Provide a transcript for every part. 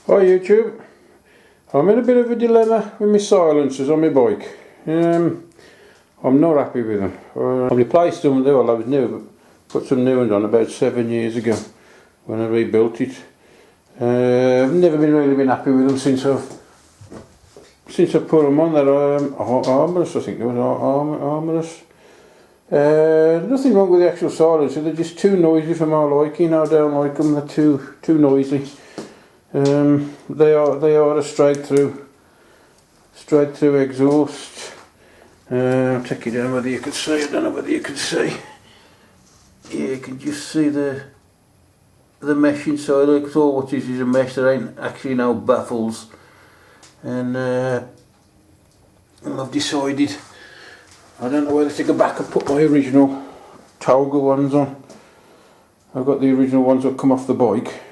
Hi YouTube, I'm in a bit of a dilemma with my silencers on my bike. I'm not happy with them. I replaced them, well I was new, but put some new ones on about 7 years ago when I rebuilt it. I've never really been happy with them since I've put them on. That armorless, I think they was armorless. Nothing wrong with the actual silencer, they're just too noisy for my liking. I don't like them, they're too noisy. They are a straight through exhaust. I'll take you down whether you can see. I don't know whether you can see. Yeah, you can just see the mesh inside. Like all what is a mesh. There ain't actually no baffles. And I've decided I don't know whether to go back and put my original toga ones on. I've got the original ones that come off the bike.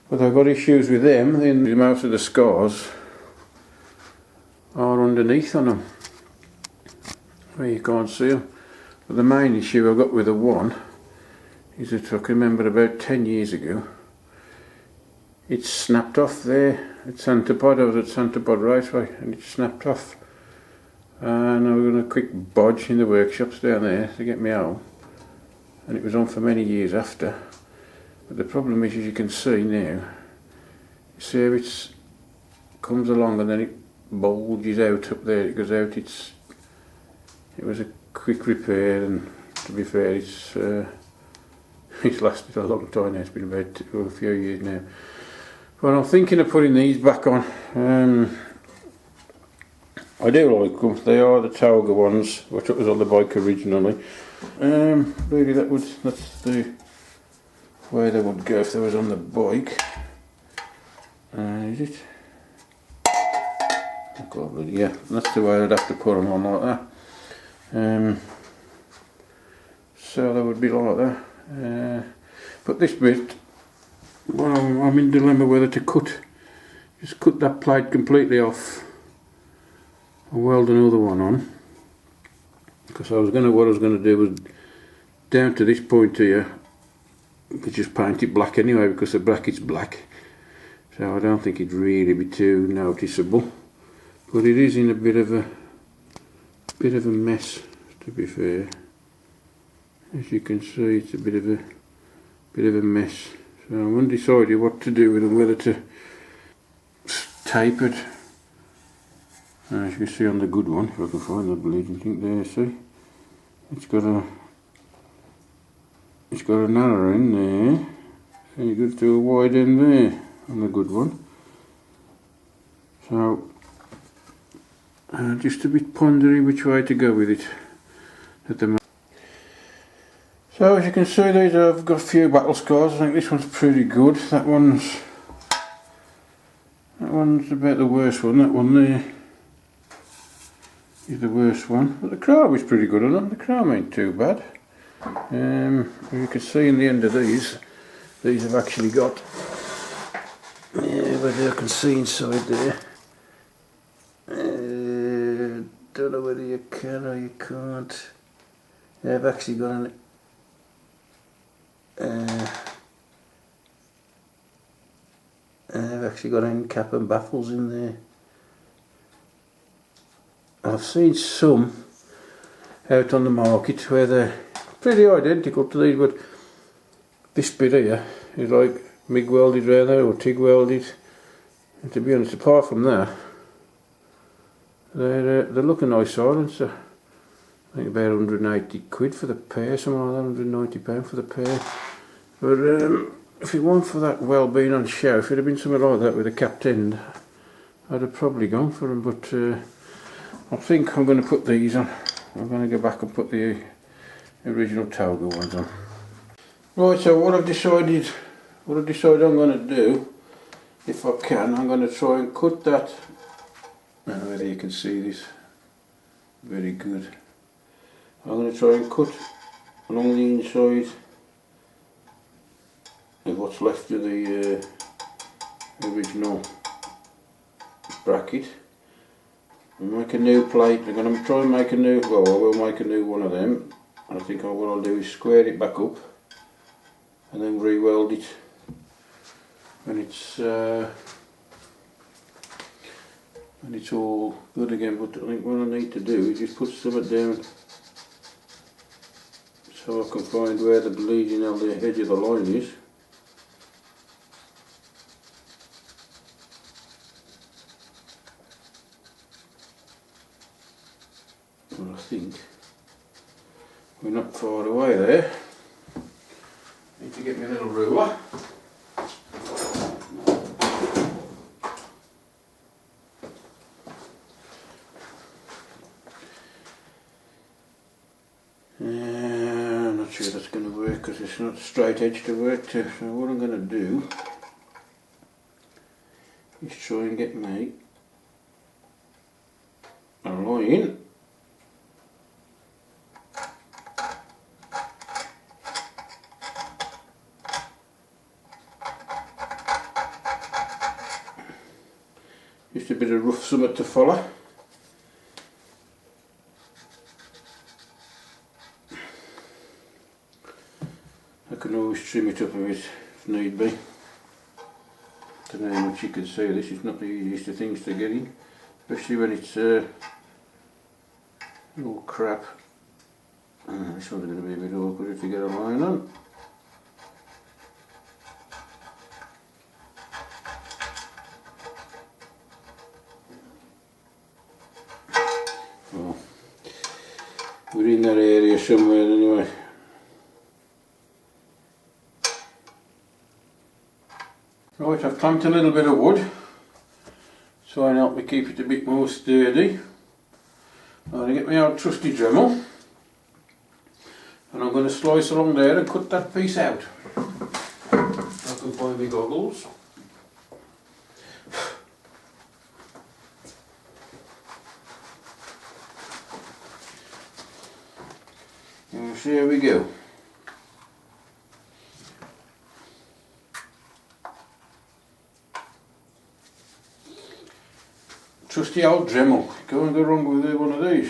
But I've got issues with them, then most of the scars are underneath on them. Well, you can't see them. But the main issue I've got with the one is that I can remember about 10 years ago, it snapped off there at Santapod. I was at Santapod Raceway and it snapped off. And I was on a quick bodge in the workshops down there to get me home. And it was on for many years after. But the problem is, as you can see now, you see how it comes along and then it bulges out up there, it goes out. It was a quick repair, and to be fair, it's lasted a long time now. It's been about a few years now. But I'm thinking of putting these back on. I do like them. They are the toga ones, which was on the bike originally. Really, that's the way they would go if they was on the bike. Is it? Yeah, that's the way I'd have to put them on like that. So they would be like that. But this bit, well, I'm in dilemma whether to just cut that plate completely off and weld another one on. Because what I was going to do was down to this point here, could just paint it black anyway because the bracket's black, so I don't think it'd really be too noticeable. But it is in a bit of a mess, to be fair. As you can see, it's a bit of a mess. So I'm undecided what to do with them, whether to tape it. As you can see on the good one, if I can find the bleeding thing there, see, it's got a narrow end there, and you go to a wide end there on the good one. So, just a bit pondery which way to go with it at the moment. So as you can see, I've got a few battle scars. I think this one's pretty good. That one's about the worst one. That one there is the worst one. But the chrome is pretty good on them. The chrome ain't too bad. As you can see in the end of these have actually got, whether you can see inside there, don't know whether you can or you can't. I've actually got end cap and baffles in there. I've seen some out on the market where they're pretty identical to these, but this bit here is like MIG welded around there or TIG welded, and to be honest, apart from that, they look a nice silencer. I think about 180 quid for the pair, something like that, £190 for the pair. But if it weren't for that well being on show, if it had been something like that with a capped end, I'd have probably gone for them. But I think I'm going to put these on. I'm going to go back and put the original toga ones on. Right, so what I've decided I'm going to do, if I can, I'm going to try and cut that. I don't know whether you can see this. Very good. I'm going to try and cut along the inside of what's left of the original bracket. And make a new plate. I'm going to try and make a new, well, I will make a new one of them. And I think what I'll do is square it back up and then re-weld it when it's and it's all good again. But I think what I need to do is just put something down so I can find where the bleeding on the edge of the line is. And I think we're not far away there. Need to get me a little ruler. I'm not sure that's going to work because it's not a straight edge to work to. So what I'm going to do is try and get me a line just a bit of rough something to follow. I can always trim it up a bit if need be. Don't know how much you can see this, it's not the easiest of things to get in, especially when it's all crap. This one's going to be a bit awkward to get a line on. Well, we're in that area somewhere anyway. Right, I've clamped a little bit of wood so I help me keep it a bit more sturdy. I'm going to get my old trusty Dremel and I'm going to slice along there and cut that piece out. I can find my goggles. And see how we go. Trusty old Dremel, can't go wrong with one of these.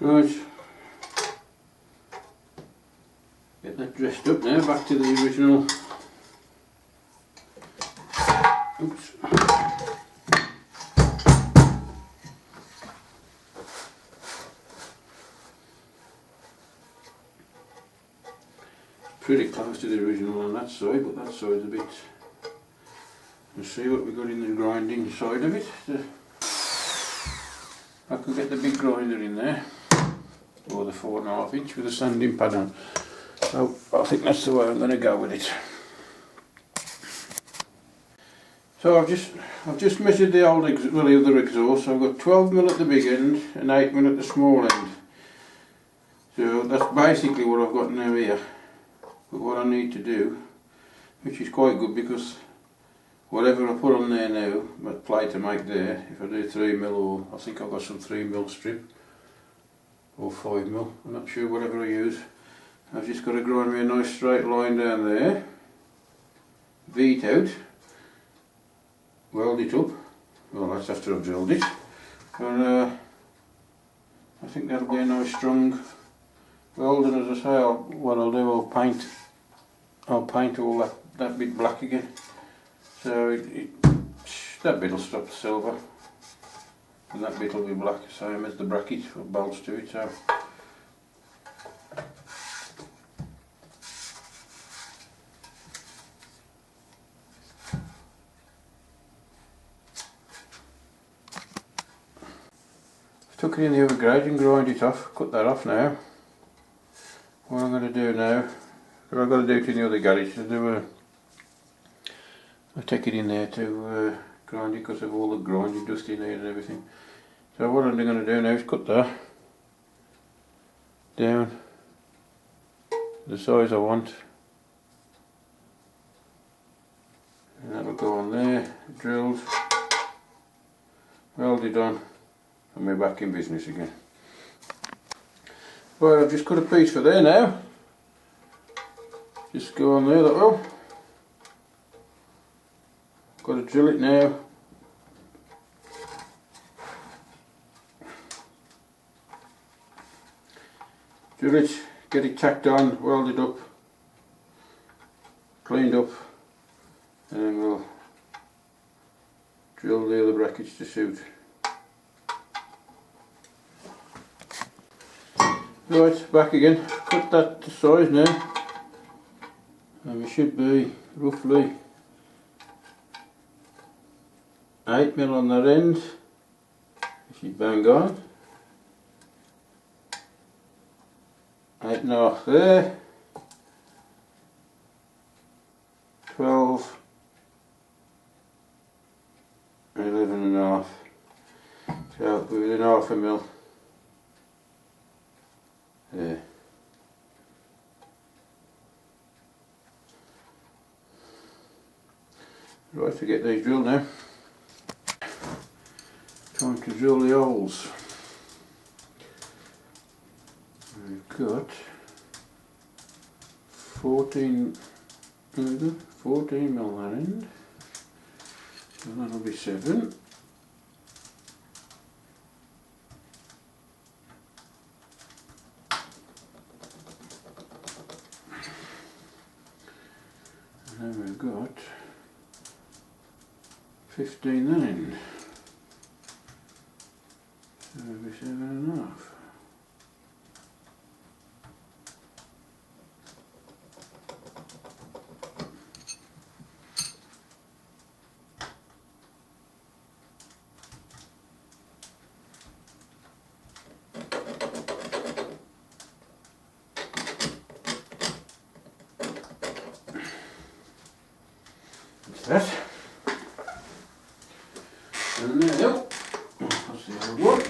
Right, get that dressed up now, back to the original. Oops. Pretty close to the original on that side, but that side's a bit. Let's see what we've got in the grinding side of it. I could get the big grinder in there, or the 4.5 inch with a sanding pad on. So I think that's the way I'm going to go with it. So I've just measured the old the other exhaust. So I've got 12mm at the big end and 8mm at the small end. So that's basically what I've got now here. But what I need to do, which is quite good because whatever I put on there now, that plate I make there, if I do 3mm or I think I've got some 3mm strip or 5mm, I'm not sure, whatever I use. I've just got to grind me a nice straight line down there, V it out, weld it up, well that's after I've drilled it, and I think that'll be a nice strong weld, and as I say, what I'll do, I'll paint all that bit black again, so that bit will stop the silver, and that bit will be black, same as the bracket or bolts to it. So took it in the other grade and grind it off, cut that off now. What I'm going to do now, because I've got to do it in the other garage, I take it in there to grind it because of all the grinding dust in there and everything. So what I'm going to do now is cut that down the size I want, and that'll go on there, drilled, welded on, and we're back in business again. Right, I've just cut a piece for there now. Just go on there that will. Got to drill it now. Drill it, get it tacked on, welded up, cleaned up, and then we'll drill the other brackets to suit. Right, back again, cut that to size now, and we should be roughly 8mm on that end, which is bang on, 8.5 there, 12, 11.5, so we're within 0.5mm. There. Right, to get these drilled now. Time to drill the holes. We've got 14mm that end, so that'll be 7. And then we've got 15 that end, so it'll be 7.5. That. And now, that's the other one.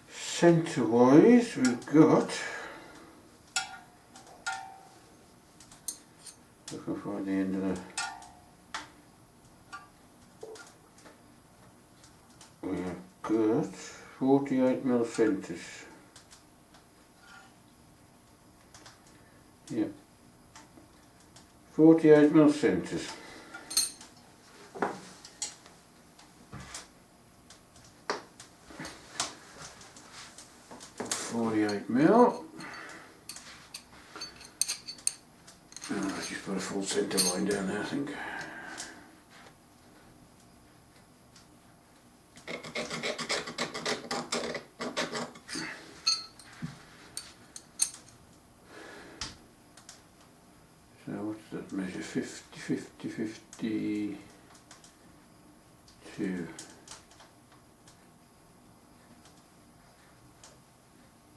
Centre-wise, we've got, if I can find the end of that, we've got 48mm centres. Yeah, 48mm centres. I've just put a full centre line down there, I think. So what's that measure? 50, 50, 52.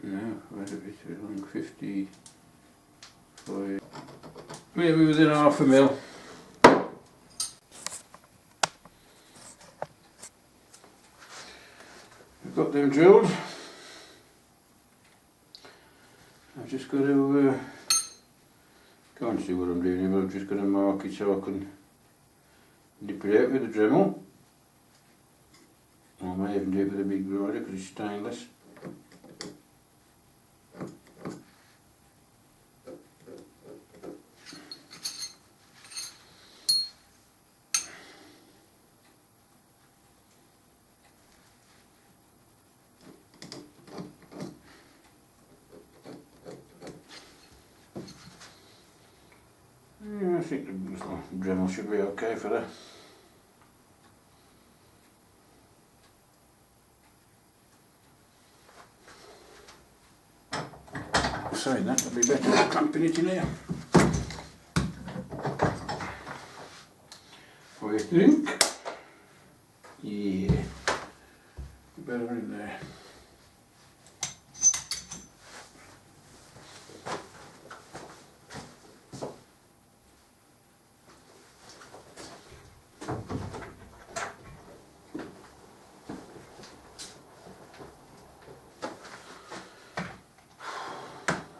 No, quite a bit too long. 55, maybe within half a mil. We've got them drilled. I've just got to can't see what I'm doing here, but I'm just going to mark it so I can dip it out with a Dremel. I may even do it with a big grinder because it's stainless. Yeah, I think the Dremel should be okay for that. Saying that, it'll be better clamping it in here. What do you think? Yeah, better in there.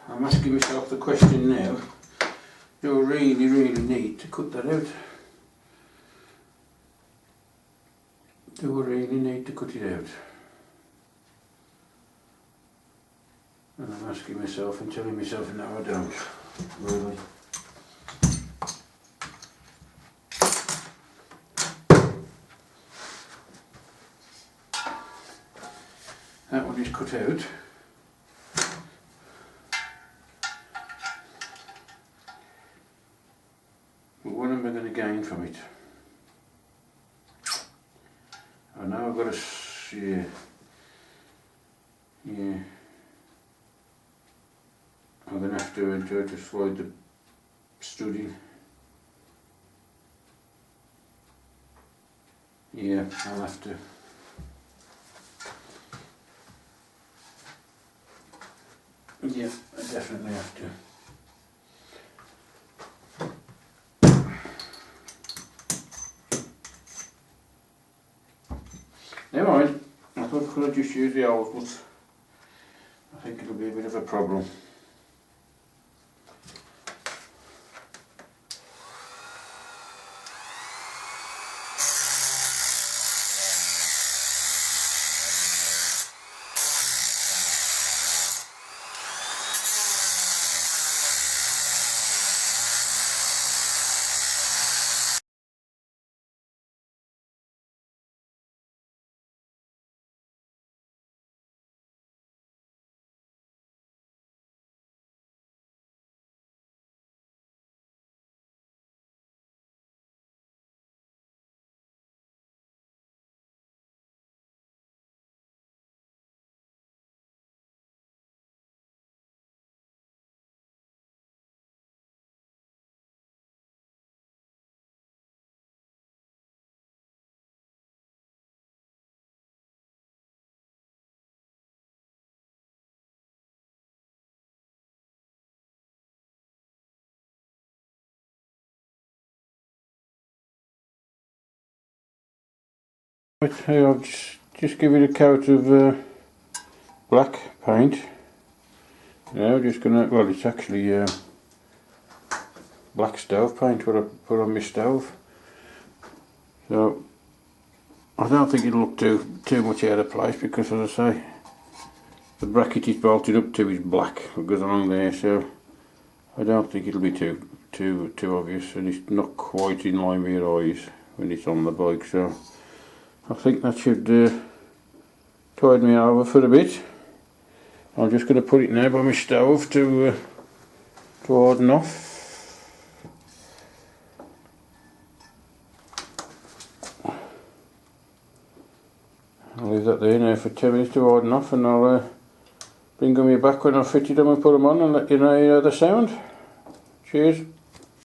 I'm asking myself the question now, do I really need to cut that out? Do I really need to cut it out? And I'm asking myself and telling myself, no I don't, really. That one is cut out. But what am I going to gain from it? I know I've got to, yeah. I'm going to have to try to slide the stud in. Yeah, I'll have to. Yeah, I definitely have to. Never mind, I thought I could have just used the old, but I think it'll be a bit of a problem. Right, here I'll just give it a coat of black paint. Now just gonna, well it's actually black stove paint what I put on my stove. So I don't think it'll look too much out of place because, as I say, the bracket it's bolted up to is black. It goes along there, so I don't think it'll be too obvious, and it's not quite in line with your eyes when it's on the bike. So I think that should tide me over for a bit. I'm just going to put it now by my stove to harden off. I'll leave that there now for 10 minutes to harden off, and I'll bring them back when I've fitted them and put them on and let you know the sound. Cheers.